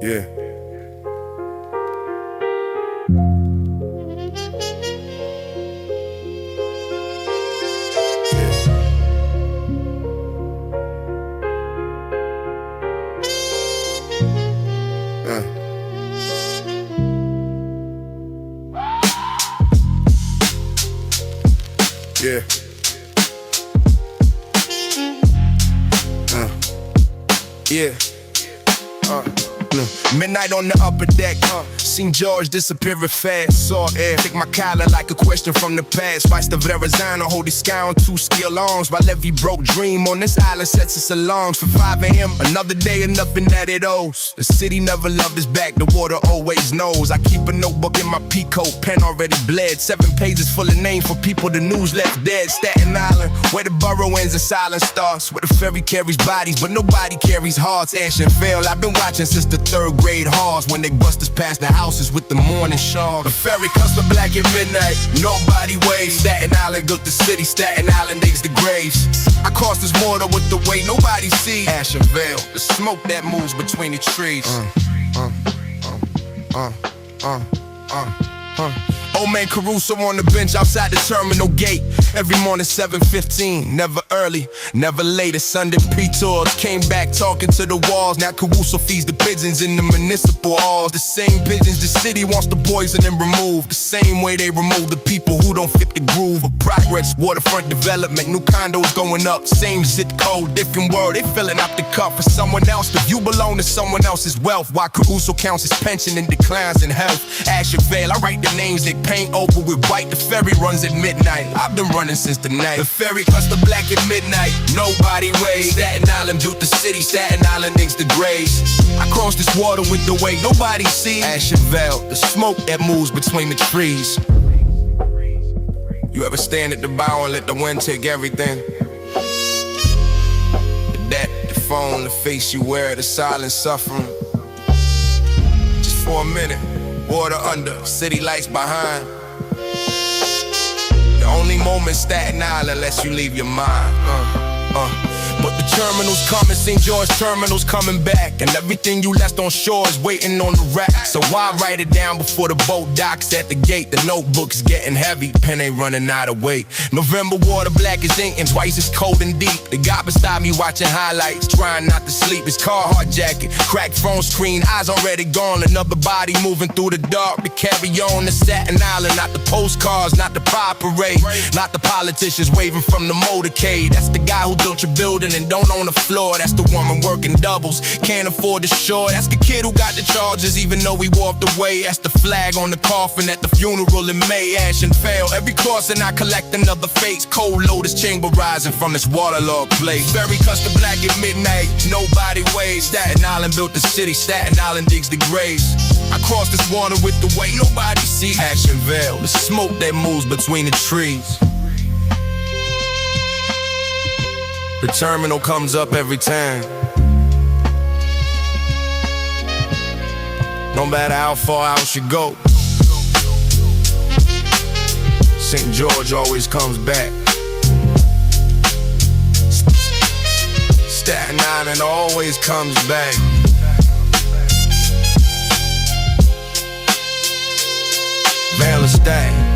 Yeah. Yeah. Yeah. Midnight on the upper deck, seen George disappearing fast. Saw air, take my collar like a question from the past. Vice the Verrazano, hold his sky on 2 skill arms. While every broke dream on this island sets its alarms. For 5 a.m., another day and nothing that it owes. The city never loved us back, the water always knows. I keep a notebook in my peacoat, pen already bled. 7 pages full of names for people the news left dead. Staten Island, where the borough ends and silence starts. Where the ferry carries bodies, but nobody carries hearts. Ashen Veil, I've been watching since the 3rd grade halls. When they bust us past the houses with the morning shawl. The ferry cuts the black at midnight, nobody waves. Staten Island built the city, Staten Island digs the graves. I cross this water with the weight nobody sees. Ashen Veil, the smoke that moves between the trees. Old man Caruso on the bench outside the terminal gate. Every morning 7:15, never early, never late. His Sunday P-tours came back talking to the walls. Now Caruso feeds the pigeons in the municipal halls. The same pigeons the city wants to poison and remove. The same way they remove the people who don't fit the groove of progress. Waterfront development, new condos going up. Same zip code, different world. They filling up the cup for someone else. The view belong to someone else's wealth. While Caruso counts his pension and declines in health. Ashen Veil, I write the names they paint over with white. The ferry runs at midnight. I've been running since the night. The ferry cuts the black at midnight. Nobody waves. Staten Island built the city. Staten Island digs the graves. I cross this water with the weight nobody sees. Ashen Veil, the smoke that moves between the trees. You ever stand at the bow and let the wind take everything? The phone, the face you wear, the silent suffering. Just for a minute. Water under, city lights behind. The only moment Staten Island lets you leave your mind. But the terminal's coming, St. George terminal's coming back. And everything you left on shore is waiting on the rack. So why write it down before the boat docks at the gate? The notebook's getting heavy, pen ain't running out of weight. November water black as ink and twice as cold and deep. The guy beside me watching highlights, trying not to sleep. His Carhartt jacket, cracked phone screen, eyes already gone. Another body moving through the dark to carry on to Staten Island. Not the postcards, not the pride parade, not the politicians waving from the motorcade. That's the guy who built your building and don't own the floor. That's the woman working doubles, can't afford the shore. That's the kid who got the charges even though he walked away. That's the flag on the coffin at the funeral in May. Ashen Veil, every crossing I collect another face. Cold Lotus Chamber rising from this waterlogged place. Ferry cuts the black at midnight, nobody waves. Staten Island built the city, Staten Island digs the graves. I cross this water with the weight nobody sees. Ashen Veil, the smoke that moves between the trees. The terminal comes up every time. No matter how far out you go, St. George always comes back. Staten Island always comes back. Veil of Staten.